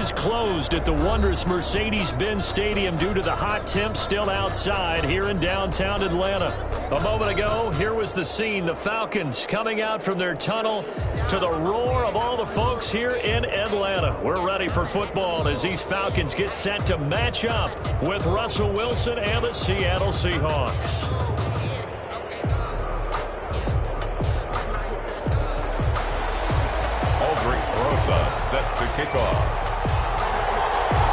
is closed at the wondrous Mercedes-Benz Stadium due to the hot temps still outside here in downtown Atlanta. A moment ago, here was the scene. The Falcons coming out from their tunnel to the roar of all the folks here in Atlanta. We're ready for football as these Falcons get set to match up with Russell Wilson and the Seattle Seahawks. Set to kick off.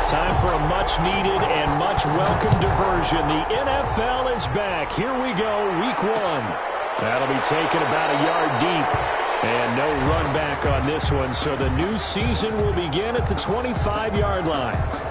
Time for a much-needed and much-welcome diversion. The NFL is back. Here we go, week one. That'll be taken about a yard deep. And no run back on this one, so the new season will begin at the 25-yard line.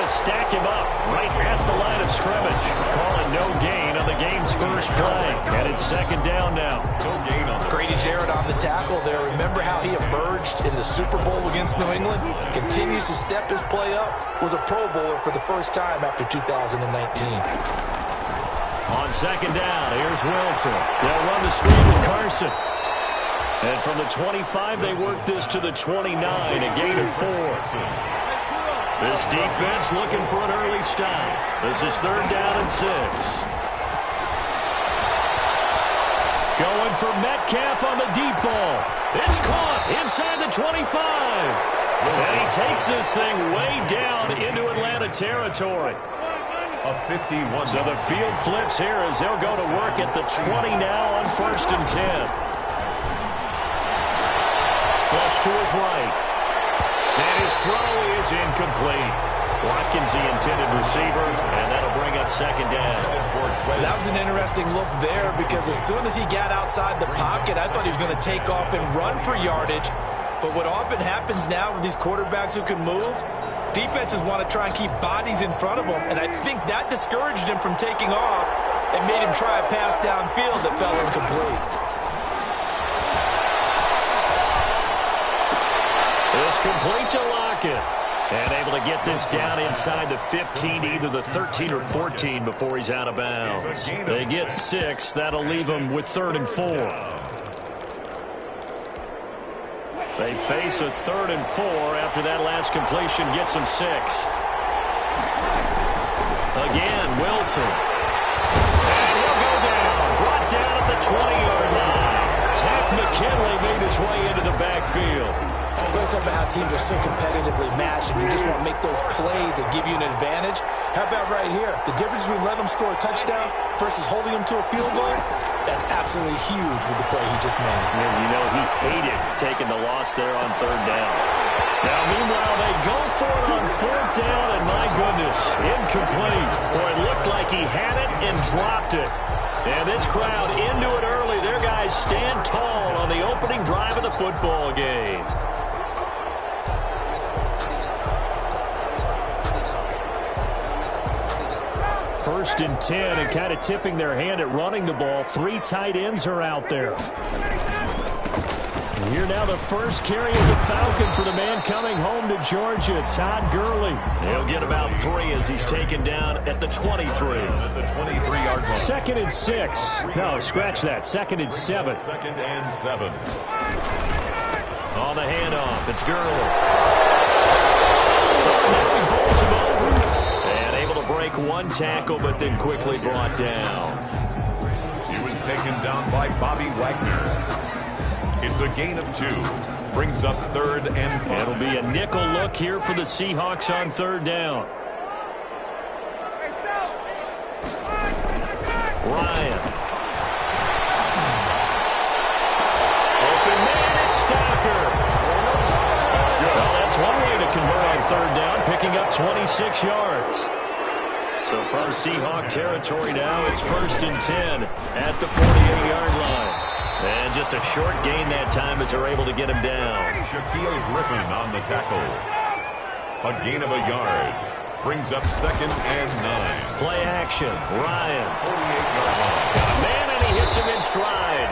Stack him up right at the line of scrimmage. Call it no gain on the game's first play. And it's second down now. No gain on the Grady Jarrett on the tackle there. Remember how he emerged in the Super Bowl against New England? Continues to step his play up. Was a Pro Bowler for the first time after 2019. On second down, here's Wilson. They'll run the screen with Carson. And from the 25, they work this to the 29, a gain of 4. This defense looking for an early stop. This is third down and 6. Going for Metcalf on the deep ball. It's caught inside the 25. And he takes this thing way down into Atlanta territory. A 51. So the field flips here as they'll go to work at the 20 now on first and 10. Flush to his right. And his throw is incomplete. Watkins, the intended receiver, and that'll bring up second down. That was an interesting look there because as soon as he got outside the pocket, I thought he was going to take off and run for yardage. But what often happens now with these quarterbacks who can move, defenses want to try and keep bodies in front of them, and I think that discouraged him from taking off and made him try a pass downfield that fell incomplete. It's complete to Lockett. And able to get this down inside the 15, either the 13 or 14 before he's out of bounds. They get 6. That'll leave them with 3rd and 4. They face a 3rd and 4 after that last completion gets them 6. Again, Wilson. And he'll go down. Brought down at the 20-yard line. Takk McKinley made his way into the backfield. We're talking about how teams are so competitively matched and you just want to make those plays that give you an advantage. How about right here? The difference between letting them score a touchdown versus holding them to a field goal, that's absolutely huge with the play he just made. And you know he hated taking the loss there on 3rd down. Now, meanwhile, they go for it on 4th down, and my goodness, incomplete. Boy, it looked like he had it and dropped it. And this crowd into it early. Their guys stand tall on the opening drive of the football game. First and 10, and kind of tipping their hand at running the ball. 3 tight ends are out there. And here now the first carry is a Falcon for the man coming home to Georgia, Todd Gurley. He'll get about 3 as he's taken down at the 23. At the 23-yard line. 2nd and 6. No, scratch that. 2nd and 7. 2nd and 7. On the handoff, it's Gurley. Now he bowls him over. And able to break one tackle, but then quickly brought down. He was taken down by Bobby Wagner. It's a gain of 2. Brings up 3rd and 5. It'll be a nickel look here for the Seahawks on 3rd down. Ryan. Open man, it's Stocker. Well, that's one way to convert on 3rd down, picking up 26 yards. So from Seahawk territory now, it's 1st and 10 at the 48-yard line. And just a short gain that time as they're able to get him down. Shaquille Griffin on the tackle. A gain of a yard. Brings up 2nd and 9. Play action. Ryan. 48-yard line. Got a man, and he hits him in stride.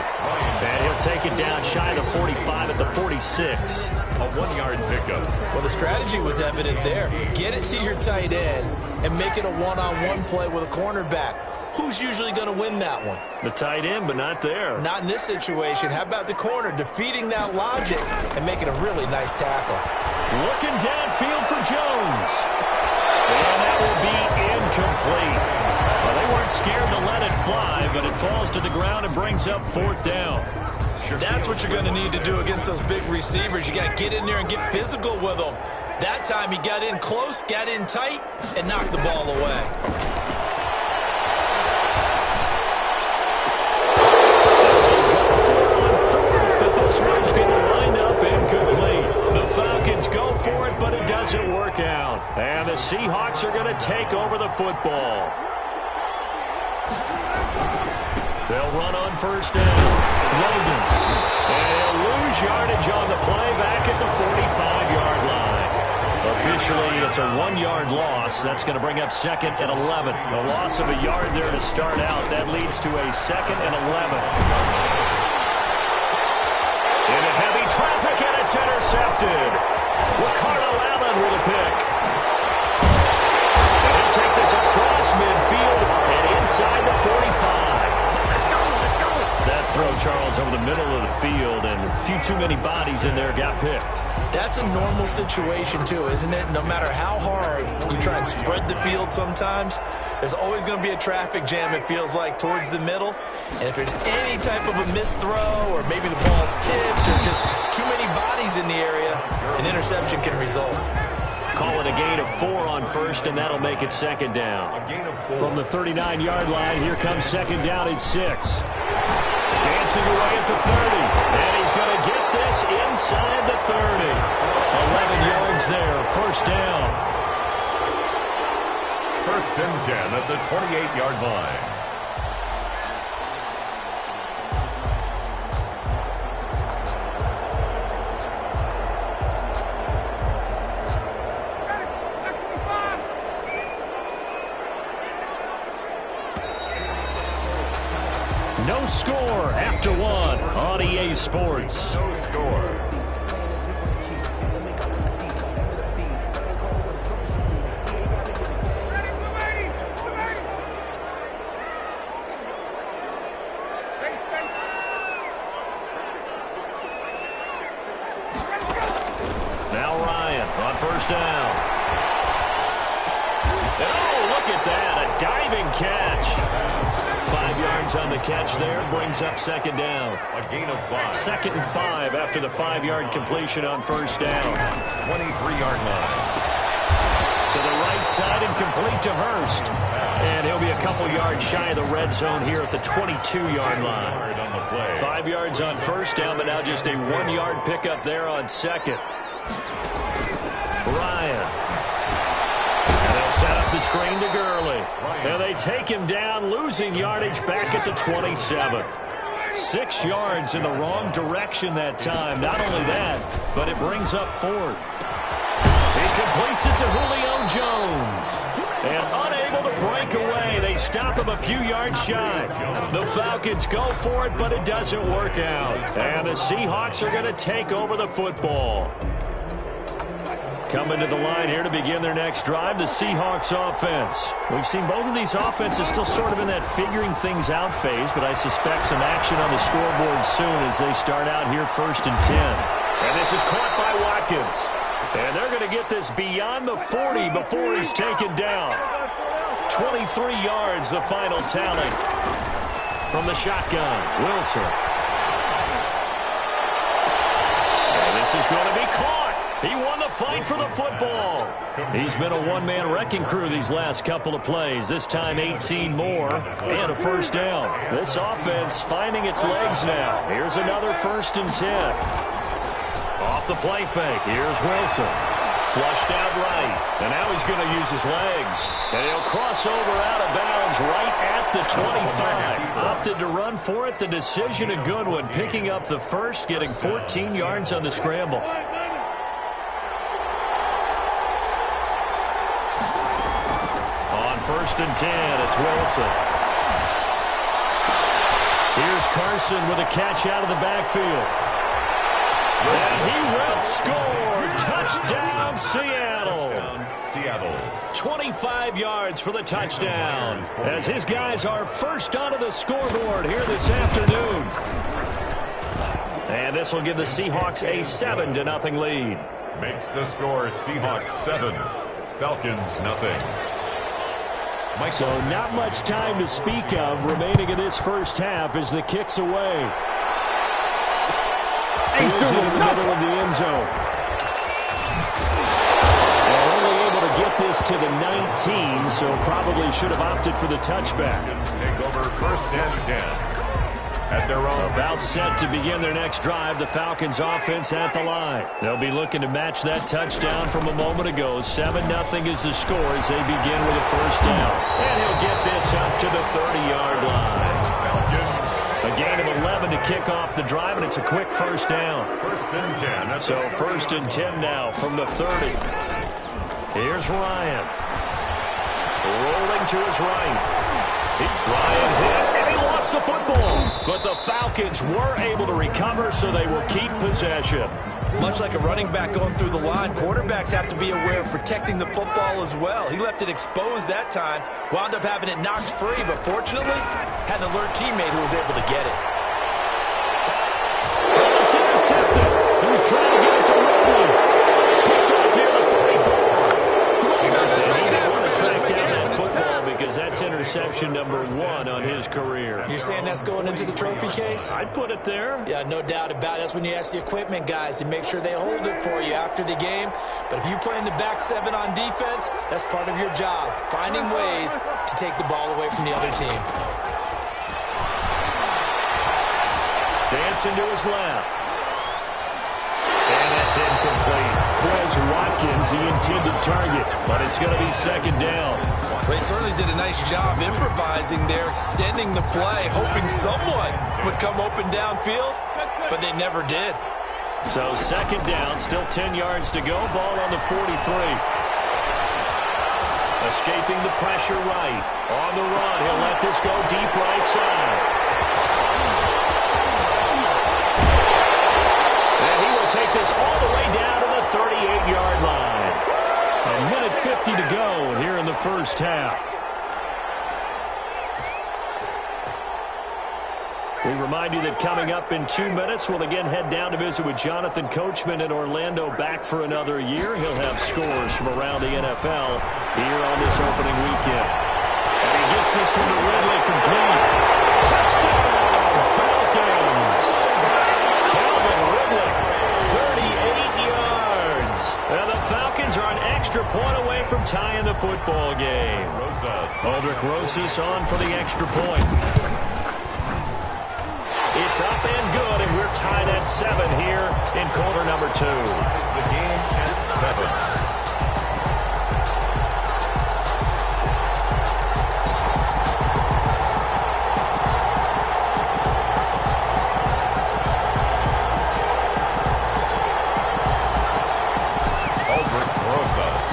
They'll take it down shy of the 45 at the 46. A 1-yard pickup. Well, the strategy was evident there. Get it to your tight end and make it a one-on-one play with a cornerback. Who's usually going to win that one? The tight end, but not there. Not in this situation. How about the corner defeating that logic and making a really nice tackle? Looking downfield for Jones. And that will be incomplete. Well, they weren't scared to let it fly, but it falls to the ground and brings up 4th down. That's what you're going to need to do against those big receivers. You got to get in there and get physical with them. That time he got in close, got in tight, and knocked the ball away. But this one's going to wind up incomplete. The Falcons go for it, but it doesn't work out. And the Seahawks are going to take over the football. They'll run on 1st down. Logan. And he'll lose yardage on the play back at the 45-yard line. Officially, it's a 1-yard loss. That's going to bring up 2nd and 11. A loss of a yard there to start out. That leads to a 2nd and 11. Into heavy traffic, and it's intercepted. Ricardo Allen with a pick. And he'll take this across midfield and inside the 45. That throw, Charles, over the middle of the field, and a few too many bodies in there got picked. That's a normal situation, too, isn't it? No matter how hard you try and spread the field sometimes, there's always going to be a traffic jam, it feels like, towards the middle. And if there's any type of a missed throw, or maybe the ball's tipped, or just too many bodies in the area, an interception can result. Call it a gain of 4 on 1st, and that'll make it 2nd down. From the 39-yard line, here comes 2nd down at 6. Dancing away at the 30, and he's going to get this inside the 30. 11 yards there, 1st down. 1st and 10 at the 28-yard line. No score after 1 on EA Sports. No score. Now Ryan on 1st down. Oh, look at that, a diving catch. 5 yards on the catch there, brings up 2nd down. A gain of 5. 2nd and 5 after the 5-yard completion on 1st down. 23-yard line. To the right side and complete to Hurst. And he'll be a couple yards shy of the red zone here at the 22-yard line. 5 yards on 1st down, but now just a 1-yard pickup there on 2nd. Ryan. Set up the screen to Gurley. And they take him down, losing yardage back at the 27. 6 yards in the wrong direction that time. Not only that, but it brings up 4th. He completes it to Julio Jones. And unable to break away, they stop him a few yards shy. The Falcons go for it, but it doesn't work out. And the Seahawks are going to take over the football. Coming to the line here to begin their next drive, the Seahawks offense. We've seen both of these offenses still sort of in that figuring things out phase, but I suspect some action on the scoreboard soon as they start out here 1st and 10. And this is caught by Watkins. And they're going to get this beyond the 40 before he's taken down. 23 yards, the final tally. From the shotgun, Wilson. And this is going to be caught. He won the fight for the football. He's been a one-man wrecking crew these last couple of plays. This time 18 more and a 1st down. This offense finding its legs now. Here's another 1st and 10. Off the play fake. Here's Wilson. Flushed out right. And now he's going to use his legs. And he'll cross over out of bounds right at the 25. Opted to run for it. The decision a good one. Picking up the 1st, getting 14 yards on the scramble. On 1st and 10, it's Wilson. Here's Carson with a catch out of the backfield. And he will score. Touchdown, Seattle. 25 yards for the touchdown, as his guys are first onto the scoreboard here this afternoon. And this will give the Seahawks a 7-0 lead. Makes the score Seahawks 7, Falcons nothing. So not much time to speak of remaining in this first half as the kick's away. Fields it in the middle of the end zone. They're only able to get this to the 19, so probably should have opted for the touchback. Take over first and 10 at their own. About set to begin their next drive, the Falcons offense at the line. They'll be looking to match that touchdown from a moment ago. 7-0 is the score as they begin with a first down. And he'll get this up to the 30-yard line. Falcons. A gain of 11 to kick off the drive, and it's a quick first down. First and 10. So first and 10 now from the 30. Here's Ryan. Rolling to his right. Ryan hit, and he lost the football. But the Falcons were able to recover, so they will keep possession. Much like a running back going through the line, quarterbacks have to be aware of protecting the football as well. He left it exposed that time, wound up having it knocked free, but fortunately, had an alert teammate who was able to get it. It's intercepted. He was trying to get it to Ridley. Picked up near the 44. He didn't want to track down that football because that's interception number 1 on his career. You're saying that's going into the trophy case? I'd put it there. Yeah, no doubt about it. That's when you ask the equipment guys to make sure they hold it for you after the game. But if you play in the back 7 on defense, that's part of your job, finding ways to take the ball away from the other team. Dancing to his left. And it's incomplete. Quez Watkins, the intended target, but it's going to be second down. Well, he certainly did a nice job improvising there, extending the play, hoping someone would come open downfield, but they never did. So second down, still 10 yards to go, ball on the 43. Escaping the pressure right. On the run, he'll let this go deep right side. And he will take this all the way down to the 38-yard line. A minute 50 to go here in the first half. We remind you that coming up in 2 minutes, we'll again head down to visit with Jonathan Coachman in Orlando, back for another year. He'll have scores from around the NFL here on this opening weekend. And he gets this one to Ridley, complete. Touchdown, Falcons! Calvin Ridley, 38 yards. And the Falcons are an extra point away from tying the football game. Aldrick Rosas on for the extra point. It's up and good, and we're tied at 7 here in quarter number 2. The game at 7.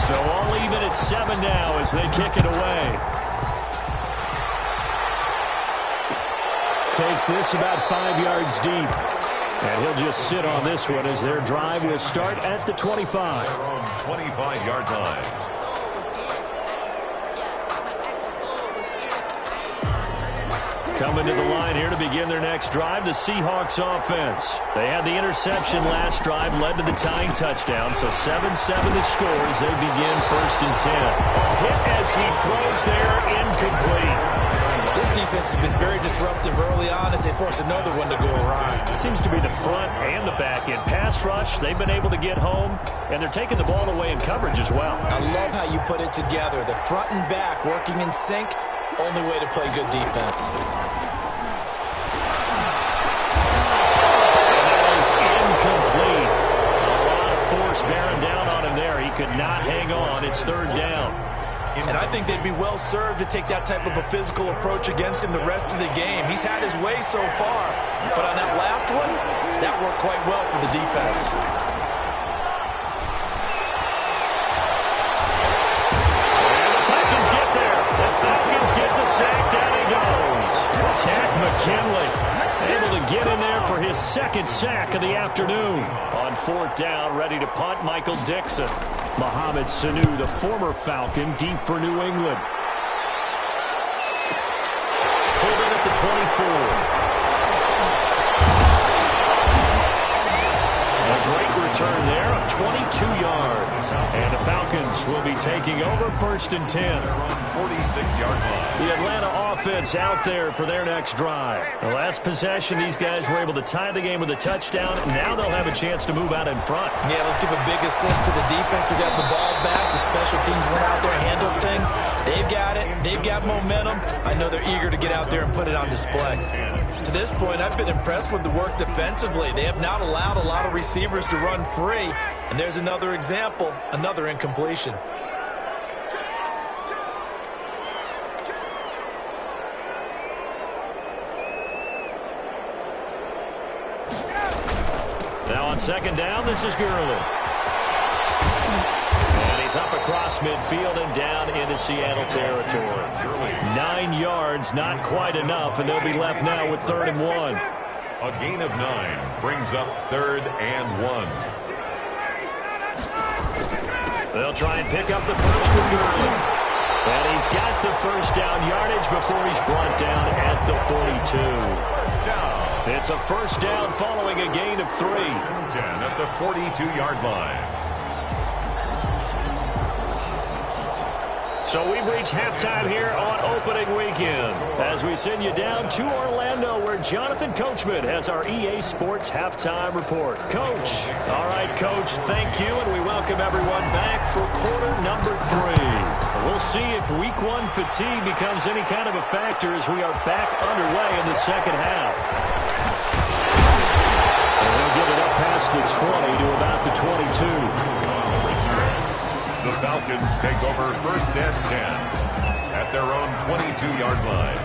So all even at 7 now as they kick it away. Takes this about 5 yards deep. And he'll just sit on this one as their drive will start at the 25. 25-yard line. Coming to the line here to begin their next drive, the Seahawks offense. They had the interception last drive, led to the tying touchdown, so 7-7 the score as they begin first and 10. A hit as he throws there, incomplete. This defense has been very disruptive early on as they force another one to go awry. It seems to be the front and the back end. Pass rush, they've been able to get home, and they're taking the ball away in coverage as well. I love how you put it together. The front and back working in sync, only way to play good defense. Incomplete. A lot of force bearing down on him there. He could not hang on. It's third down. And I think they'd be well served to take that type of a physical approach against him the rest of the game. He's had his way so far, but on that last one, that worked quite well for the defense. And the Falcons get there. The Falcons get the sack. Down he goes. Attack McKinley. Able to get in there for his second sack of the afternoon. On fourth down, ready to punt, Michael Dixon. Mohamed Sanu, the former Falcon, deep for New England. Pulled in at the 24. A great return there of 22 yards. And the Falcons will be taking over first and 10. 46-yard line. The Atlanta offense out there for their next drive. The last possession, these guys were able to tie the game with a touchdown. Now they'll have a chance to move out in front. Yeah, let's give a big assist to the defense who got the ball back. The special teams went out there, handled things. They've got it. They've got momentum. I know they're eager to get out there and put it on display. To this point, I've been impressed with the work defensively. They have not allowed a lot of receivers to run free. And there's another example, another incompletion. Now on second down, this is Gurley. And he's up across midfield and down into Seattle territory. 9 yards, not quite enough, and they'll be left now with 3rd and 1. A gain of 9 brings up 3rd and 1. They'll try and pick up the first with Gurley. And he's got the first down yardage before he's brought down at the 42. First down. It's a first down following a gain of 3. 10 at the 42-yard line. So we've reached halftime here on opening weekend as we send you down to Orlando where Jonathan Coachman has our EA Sports halftime report. Coach. All right, Coach, thank you, and we welcome everyone back for quarter number 3. We'll see if week 1 fatigue becomes any kind of a factor as we are back underway in the second half. And they'll get it up past the 20 to about the 22. The Falcons take over first and 10 at their own 22-yard line.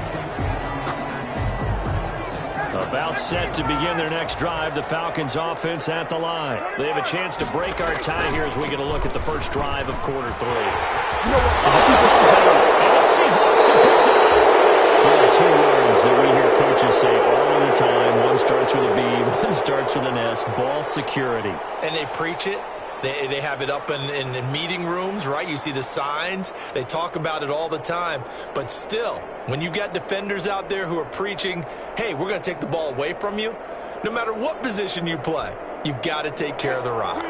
About set to begin their next drive, the Falcons offense at the line. They have a chance to break our tie here as we get a look at the first drive of quarter 3. And the Seahawks have picked it up. There are 2 words that we hear coaches say all of the time. One starts with a B, one starts with an S, ball security. And they preach it. They have it up in meeting rooms, right? You see the signs. They talk about it all the time. But still, when you've got defenders out there who are preaching, hey, we're going to take the ball away from you, no matter what position you play, you've got to take care of the rock.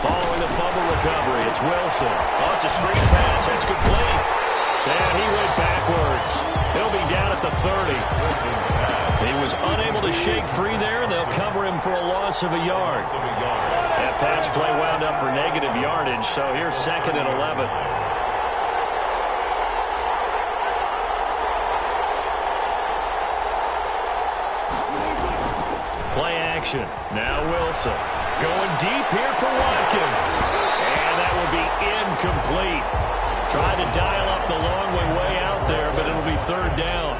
Following the fumble recovery, it's Wilson. Oh, it's a screen pass. That's complete. And he went backwards. He'll be down at the 30. He was unable to shake free there, and they'll cover him for a loss of a yard. That pass play wound up for negative yardage, so here's 2nd and 11. Play action. Now Wilson. Going deep here for Watkins. And that will be incomplete. Trying to dial up the long way out there, but it'll be 3rd down.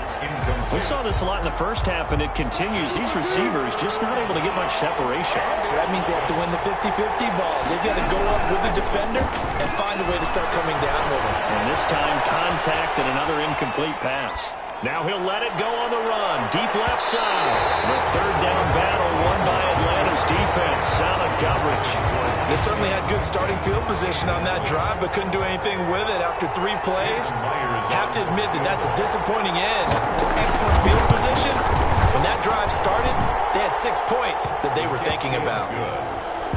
We saw this a lot in the first half, and it continues. These receivers just not able to get much separation. So that means they have to win the 50-50 balls. They've got to go up with the defender and find a way to start coming down with him. And this time, contact and another incomplete pass. Now he'll let it go on the run. Deep left side. The 3rd down battle won by Atlanta's defense. Solid coverage. They certainly had good starting field position on that drive, but couldn't do anything with it after 3 plays. Have to admit that that's a disappointing end to excellent field position. When that drive started, they had 6 points that they were thinking about.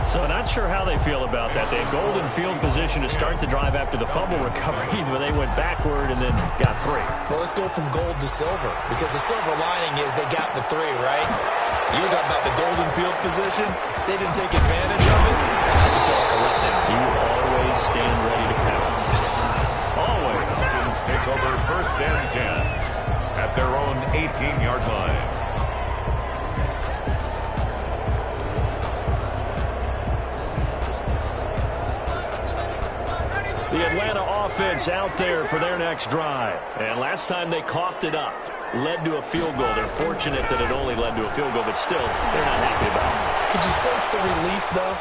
So not sure how they feel about that. They had golden field position to start the drive after the fumble recovery, but they went backward and then got 3. Well, let's go from gold to silver, because the silver lining is they got the 3, right? You were talking about the golden field position. They didn't take advantage of it. That has to feel like a letdown. You always stand ready to pounce. Always. Falcons take over first and 10 at their own 18-yard line. The Atlanta offense out there for their next drive. And last time they coughed it up, led to a field goal. They're fortunate that it only led to a field goal, but still, they're not happy about it. Could you sense the relief, though,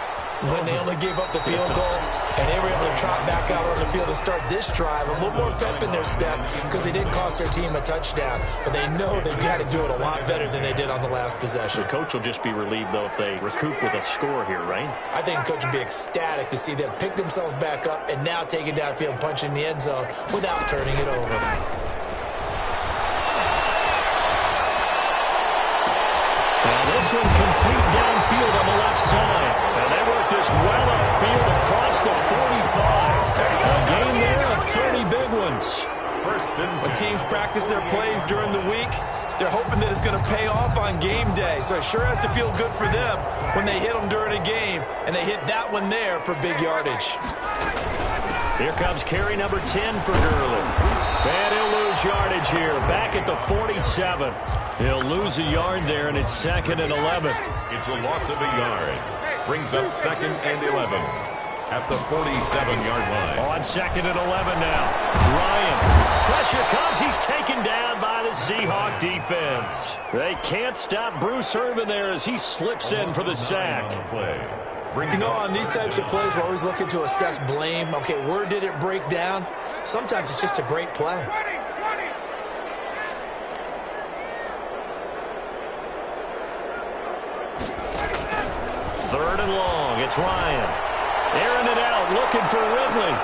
when they only gave up the field goal? And they were able to trot back out on the field and start this drive. A little more pep in their step because they didn't cost their team a touchdown. But they know they've got to do it a lot better than they did on the last possession. The coach will just be relieved, though, if they recoup with a score here, right? I think the coach will be ecstatic to see them pick themselves back up and now take it downfield and punch in the end zone without turning it over. This one complete downfield on the left side. And they work this well upfield across the 45. A game there of 30 big ones. When teams practice their plays during the week, they're hoping that it's going to pay off on game day. So it sure has to feel good for them when they hit them during a game. And they hit that one there for big yardage. Here comes carry number 10 for Gurley. And he'll lose yardage here. Back at the 47. He'll lose a yard there, and it's 2nd and 11. It's a loss of a yard. Brings up 2nd and 11 at the 47-yard line. On 2nd and 11 now. Ryan. Pressure comes. He's taken down by the Seahawk defense. They can't stop Bruce Irvin there as he slips in for the sack. You know, on these types of plays, we're always looking to assess blame. Okay, where did it break down? Sometimes it's just a great play. Third and long. It's Ryan. Airing it out, looking for Ridley.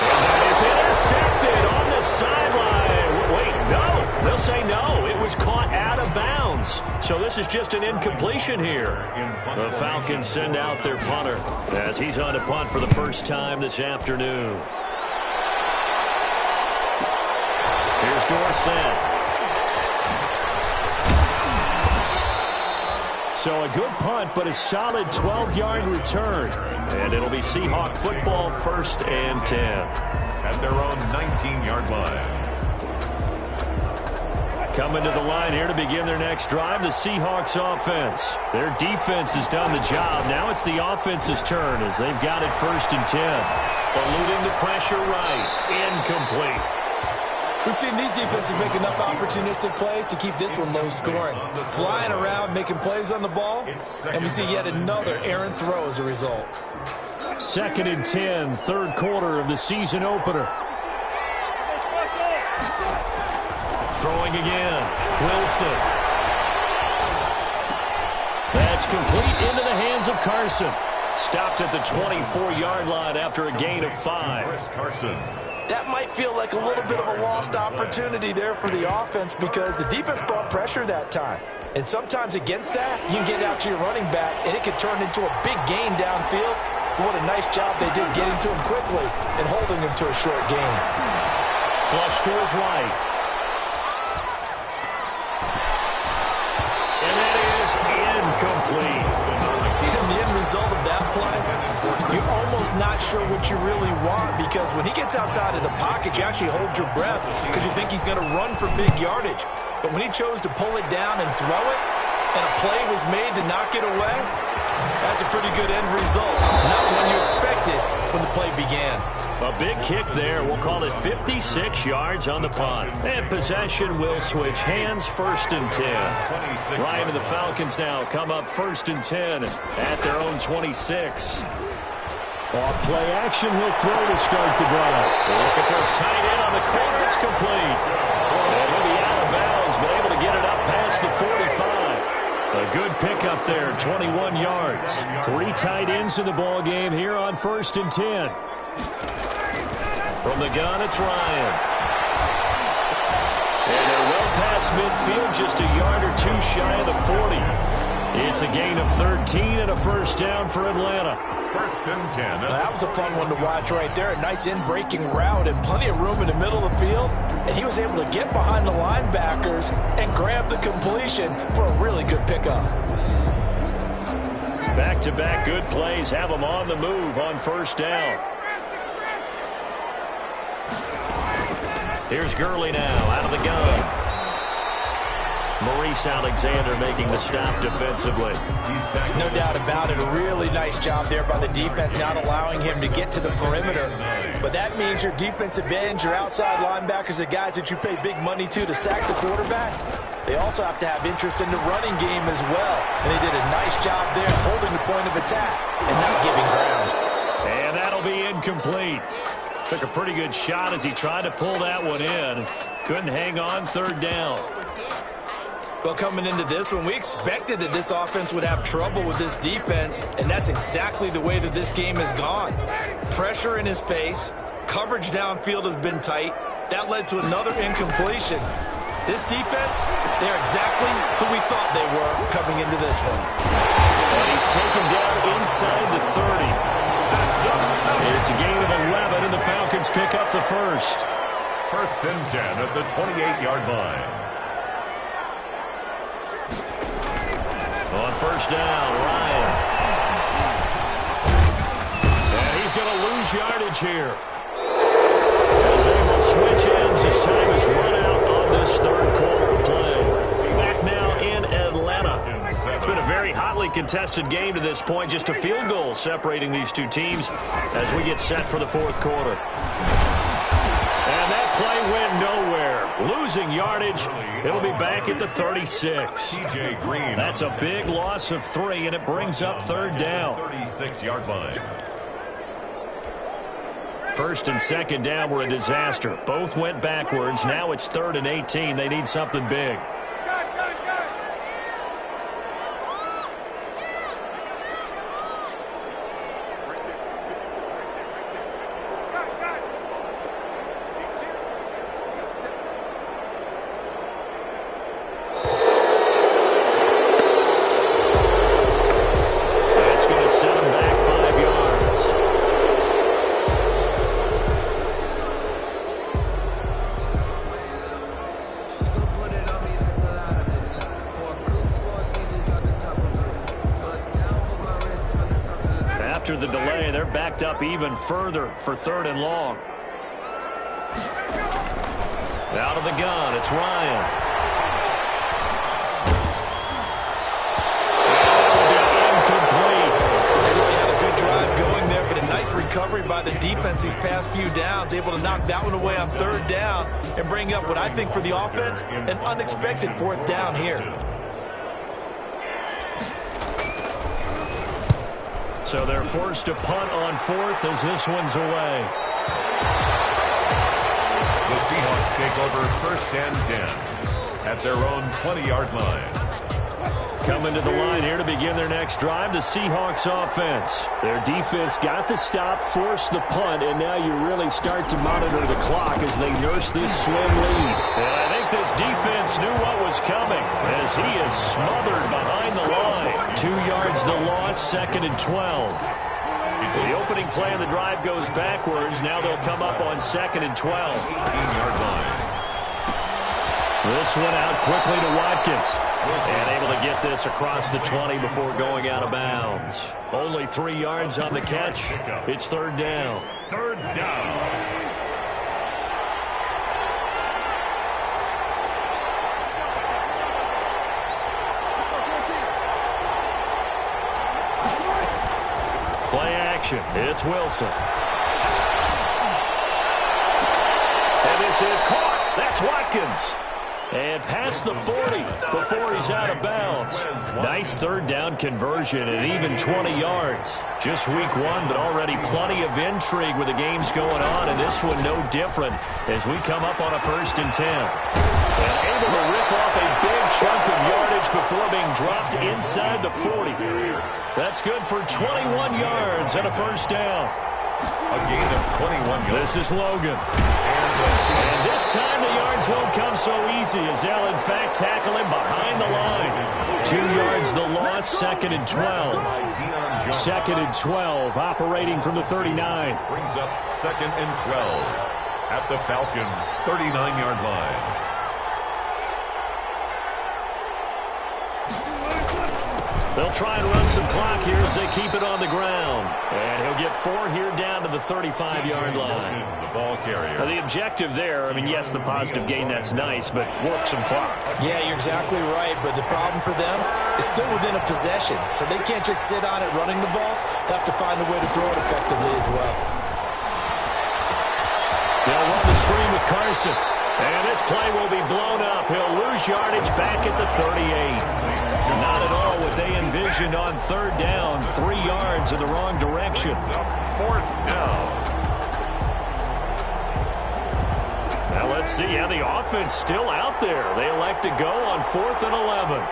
And that is intercepted on the sideline. Wait, no. They'll say no. It was caught out of bounds. So this is just an incompletion here. The Falcons send out their punter as he's on to punt for the first time this afternoon. Here's Dorsett. So a good punt, but a solid 12-yard return. And it'll be Seahawk football, 1st and 10. At their own 19-yard line. Coming to the line here to begin their next drive, the Seahawks offense. Their defense has done the job. Now it's the offense's turn as they've got it 1st and 10. Eluding the pressure right. Incomplete. We've seen these defenses make enough opportunistic plays to keep this one low scoring. Flying around, making plays on the ball, and we see yet another errant throw as a result. 2nd and 10, 3rd quarter of the season opener. Throwing again. Wilson. That's complete into the hands of Carson. Stopped at the 24-yard line after a gain of 5. Chris Carson. That might feel like a little bit of a lost opportunity there for the offense because the defense brought pressure that time. And sometimes against that, you can get out to your running back, and it can turn into a big gain downfield. But what a nice job they did getting to him quickly and holding him to a short gain. Flush to his right. And that is incomplete. And the end result of that play, you're almost not sure what you really want because when he gets outside of the pocket, you actually hold your breath because you think he's going to run for big yardage. But when he chose to pull it down and throw it, and a play was made to knock it away, that's a pretty good end result. Not one you expected when the play began. A big kick there. We'll call it 56 yards on the punt. And possession will switch hands, 1st and 10. Ryan and the Falcons now come up 1st and 10 at their own 26. Off play action, he'll throw to start the drive. Looking for his tight end on the corner. It's complete. And he'll be out of bounds, but able to get it up past the 45. A good pickup there, 21 yards. 3 tight ends in the ball game here on 1st and 10. From the gun, it's Ryan. And they're well past midfield, just a yard or 2 shy of the 40. It's a gain of 13 and a 1st down for Atlanta. 1st and 10. That was a fun one to watch right there. A nice in-breaking route and plenty of room in the middle of the field. And he was able to get behind the linebackers and grab the completion for a really good pickup. Back-to-back good plays have them on the move on 1st down. Here's Gurley now out of the gun. Maurice Alexander making the stop defensively. No doubt about it. A really nice job there by the defense, not allowing him to get to the perimeter. But that means your defensive ends, your outside linebackers, the guys that you pay big money to sack the quarterback, they also have to have interest in the running game as well. And they did a nice job there holding the point of attack and not giving ground. And that'll be incomplete. Took a pretty good shot as he tried to pull that one in. Couldn't hang on third down. Well, coming into this one, we expected that this offense would have trouble with this defense, and that's exactly the way that this game has gone. Pressure in his face, coverage downfield has been tight. That led to another incompletion. This defense, they're exactly who we thought they were coming into this one. And he's taken down inside the 30. It's a gain of 11, and the Falcons pick up the first. First and 10 at the 28-yard line. On first down, Ryan. And he's going to lose yardage here. As they will switch ends, his time is run out on this third quarter of play. Back now in Atlanta. It's been a very hotly contested game to this point. Just a field goal separating these two teams as we get set for the fourth quarter. And that play went nowhere. Losing yardage. It'll be back at the 36. That's a big loss of 3, and it brings up third down. 36-yard line. First and second down were a disaster. Both went backwards. Now it's 3rd and 18. They need something big. After the delay, they're backed up even further for 3rd and long. Out of the gun, it's Ryan. Incomplete. They really had a good drive going there, but a nice recovery by the defense these past few downs, able to knock that one away on 3rd down and bring up what I think for the offense, an unexpected 4th down here. So they're forced to punt on 4th as this one's away. The Seahawks take over 1st and 10 at their own 20-yard line. Coming to the line here to begin their next drive, the Seahawks offense. Their defense got the stop, forced the punt, and now you really start to monitor the clock as they nurse this slim lead. And I think this defense knew what was coming as he is smothered behind the line. 2 yards the loss, 2nd and 12. The opening play of the drive goes backwards. Now they'll come up on 2nd and 12. 18-yard line. This one out quickly to Watkins. And able to get this across the 20 before going out of bounds. Only 3 yards on the catch. It's 3rd down. 3rd down. Play action. It's Wilson. And this is caught. That's Watkins. And past the 40 before he's out of bounds. Nice 3rd down conversion and even 20 yards. Just week 1, but already plenty of intrigue with the games going on, and this one no different as we come up on a 1st and 10. And able to rip off a big chunk of yardage before being dropped inside the 40. That's good for 21 yards and a 1st down. A gain of 21 yards. This is Logan. And this time the yards won't come so easy as they'll in fact tackle him behind the line. 2 yards the loss, 2nd and 12. 2nd and 12, operating from the 39. Brings up 2nd and 12 at the Falcons' 39-yard line. They'll try and run some clock here as they keep it on the ground. And he'll get 4 here down to the 35-yard line. The ball carrier. Now, the objective there, I mean, yes, the positive gain, that's nice, but work some clock. Yeah, you're exactly right, but the problem for them is still within a possession. So they can't just sit on it running the ball. They have to find a way to throw it effectively as well. They'll run the screen with Carson. And this play will be blown up. He'll lose yardage back at the 38. Not at all what they envisioned on 3rd down. 3 yards in the wrong direction. 4th down. Now let's see how the offense still out there. They elect to go on 4th and 11.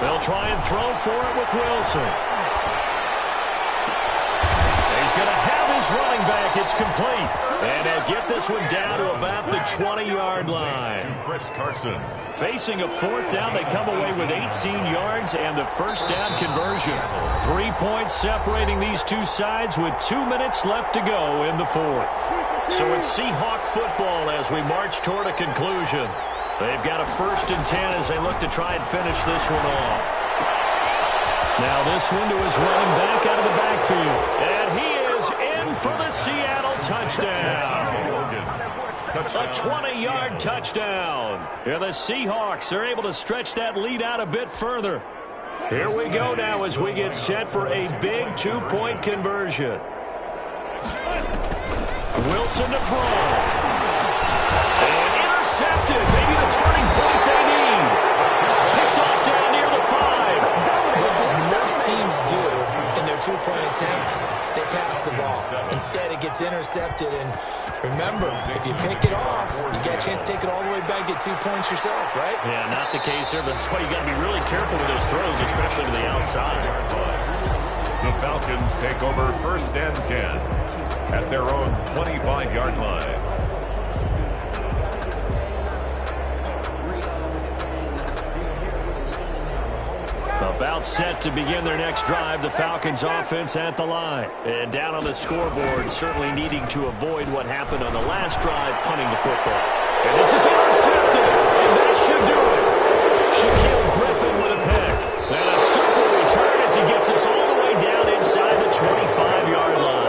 They'll try and throw for it with Wilson. He's going to have his running back. It's complete. And they'll get this one down to about the 20-yard line. To Chris Carson. Facing a 4th down, they come away with 18 yards and the first down conversion. 3 points separating these two sides with 2 minutes left to go in the 4th. So it's Seahawk football as we march toward a conclusion. They've got a 1st and 10 as they look to try and finish this one off. Now this one to his running back out of the backfield. And he is in for the Seattle touchdown. A 20-yard touchdown. And the Seahawks are able to stretch that lead out a bit further. Here we go now as we get set for a big 2-point conversion. Wilson to throw. Intercepted. Maybe the turning point they need. Picked off down near the 5. As most teams do in their 2-point attempt, they pass the ball. Instead, it gets intercepted. And remember, if you pick it off, you get a chance to take it all the way back, get 2 points yourself, right? Yeah, not the case there, but that's why you got to be really careful with those throws, especially to the outside. The Falcons take over 1st and 10 at their own 25-yard line. About set to begin their next drive, the Falcons offense at the line. And down on the scoreboard, certainly needing to avoid what happened on the last drive, punting the football. And this is intercepted, and that should do it. Shaquille Griffin with a pick. And a super return as he gets us all the way down inside the 25-yard line.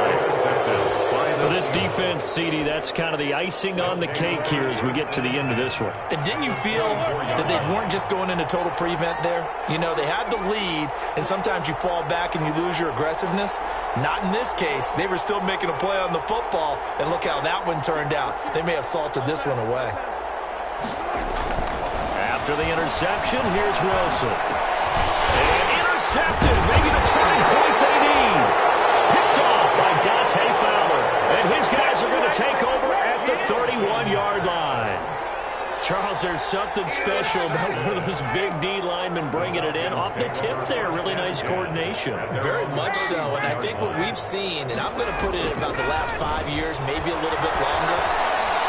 For this defense, CD, that's kind of the icing on the cake here as we get to the end of this one. And didn't you feel that they weren't just going into total prevent there? You know, they had the lead, and sometimes you fall back and you lose your aggressiveness. Not in this case. They were still making a play on the football, and look how that one turned out. They may have salted this one away. After the interception, here's Wilson. And intercepted. Maybe the turning point they need. Picked off by Dante Fowler. And his guys are going to take over at the 31-yard line. Charles, there's something special about one of those big D linemen bringing it in. Off the tip there, really nice coordination. Very much so, and I think what we've seen, and I'm going to put it in about the last 5 years, maybe a little bit longer,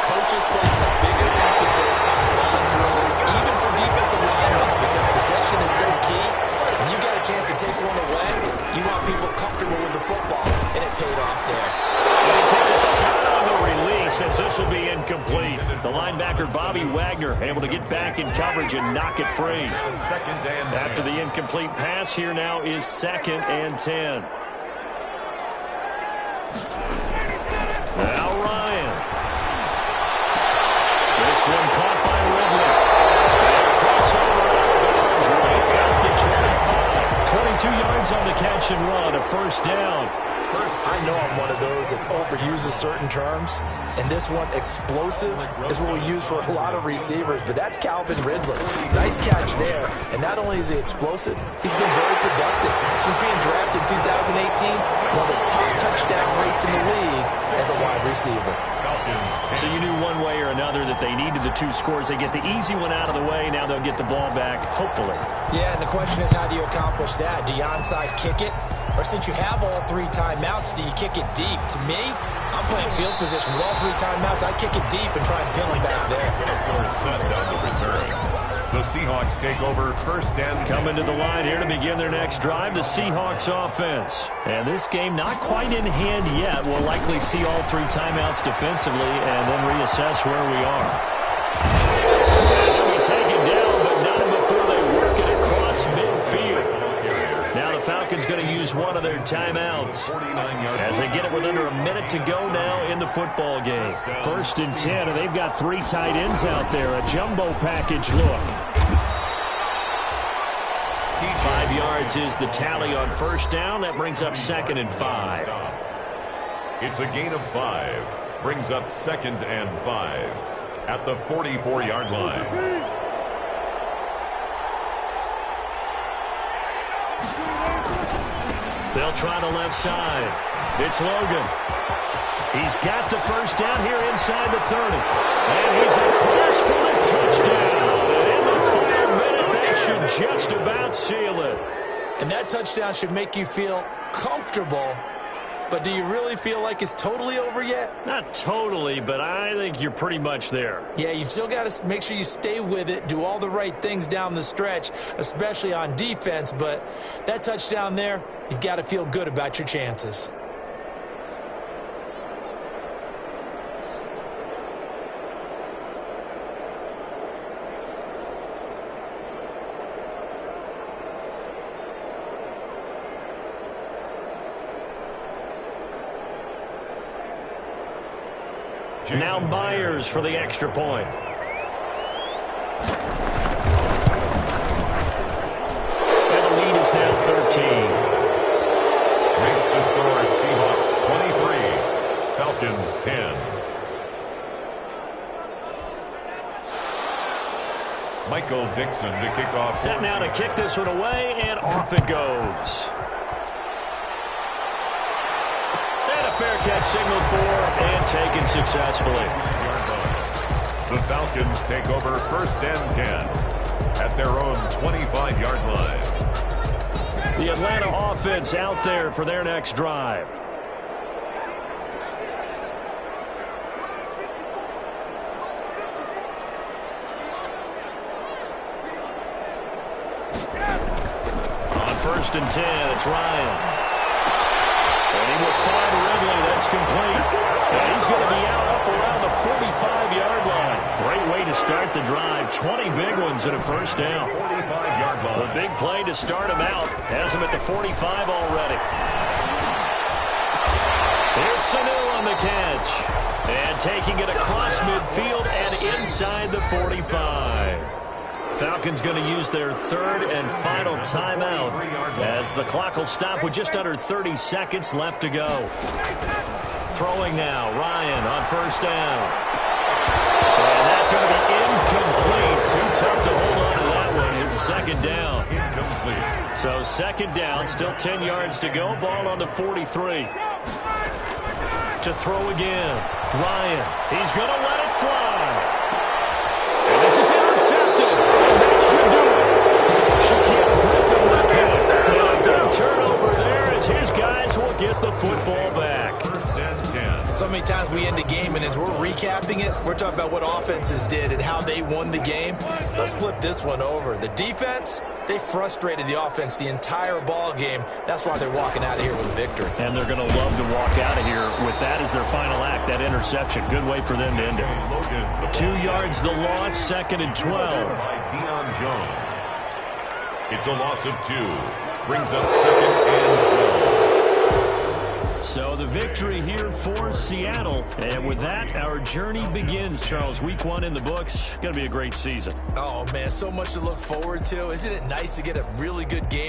coaches placing a bigger emphasis on ball drills, even for defensive linemen, because possession is so key. When you got a chance to take one away, you want people comfortable with the football, and it paid off there. And he takes a shot on the release as this will be incomplete. The linebacker, Bobby Wagner, able to get back in coverage and knock it free. After the incomplete pass, here now is 2nd and 10. Now Ryan. This one caught by Ridley. And crossover out of bounds right at the 25. 22 yards on the catch and run, a 1st down. I know I'm one of those that overuses certain terms, and this one, explosive, is what we use for a lot of receivers, but that's Calvin Ridley. Nice catch there, and not only is he explosive, he's been very productive. Since being drafted in 2018, one of the top touchdown rates in the league as a wide receiver. So you knew one way or another that they needed the 2 scores. They get the easy one out of the way. Now they'll get the ball back, hopefully. Yeah, and the question is, how do you accomplish that? Do you onside kick it? Or since you have all 3 timeouts, do you kick it deep? To me, I'm playing field position. With all 3 timeouts, I kick it deep and try and pin them back there. Set down the return. The Seahawks take over 1st and 10. Coming to the line here to begin their next drive, the Seahawks offense. And this game not quite in hand yet. We'll likely see all 3 timeouts defensively and then reassess where we are. And they'll be taken down, but not before they work it across midfield. Now the Falcons going to use one of their timeouts as they get it with under a minute to go now in the football game. 1st and 10, and they've got 3 tight ends out there. A jumbo package look. 5 yards is the tally on 1st down. That brings up 2nd and 5. It's a gain of 5. Brings up 2nd and 5 at the 44-yard line. They'll try the left side. It's Logan. He's got the first down here inside the 30. And he's across for the touchdown. In the final minute, that should just about seal it. And that touchdown should make you feel comfortable. But do you really feel like it's totally over yet? Not totally, but I think you're pretty much there. Yeah, you've still got to make sure you stay with it, do all the right things down the stretch, especially on defense. But that touchdown there, you've got to feel good about your chances. Now Myers for the extra point. And the lead is now 13. Makes the score Seahawks 23, Falcons 10. Michael Dixon to kick off. Set now to kick this one away, and off it goes. Fair catch signaled for and taken successfully. The Falcons take over 1st and 10 at their own 25-yard line. The Atlanta offense out there for their next drive. On 1st and 10, it's Ryan. And he will find Ridley. That's complete. And he's going to be out up around the 45-yard line. Great way to start the drive. 20 big ones and a first down. 45-yard line. The big play to start him out. Has him at the 45 already. Here's Sanu on the catch. And taking it across midfield and inside the 45. Falcons going to use their 3rd and final timeout as the clock will stop with just under 30 seconds left to go. Throwing now, Ryan on 1st down. And that's going to be incomplete. Too tough to hold on to that one. It's 2nd down. Incomplete. So 2nd down, still 10 yards to go. Ball on the 43. To throw again. Ryan, he's going to let it fly. And this is intercepted. And that should do it. Shaquille Griffin with it. And a big turnover there as his guys will get the football back. 1st and 10. So many times we end a game, and as we're recapping it, we're talking about what offenses did and how they won the game. Let's flip this one over. The defense, they frustrated the offense the entire ball game. That's why they're walking out of here with a victory. And they're going to love to walk out of here with that as their final act, that interception. Good way for them to end it. 2 yards the loss, 2nd and 12. By Deion Jones. It's a loss of 2. Brings up 2nd and 12. So the victory here for Seattle. And with that, our journey begins, Charles. Week 1 in the books. Going to be a great season. Oh, man, so much to look forward to. Isn't it nice to get a really good game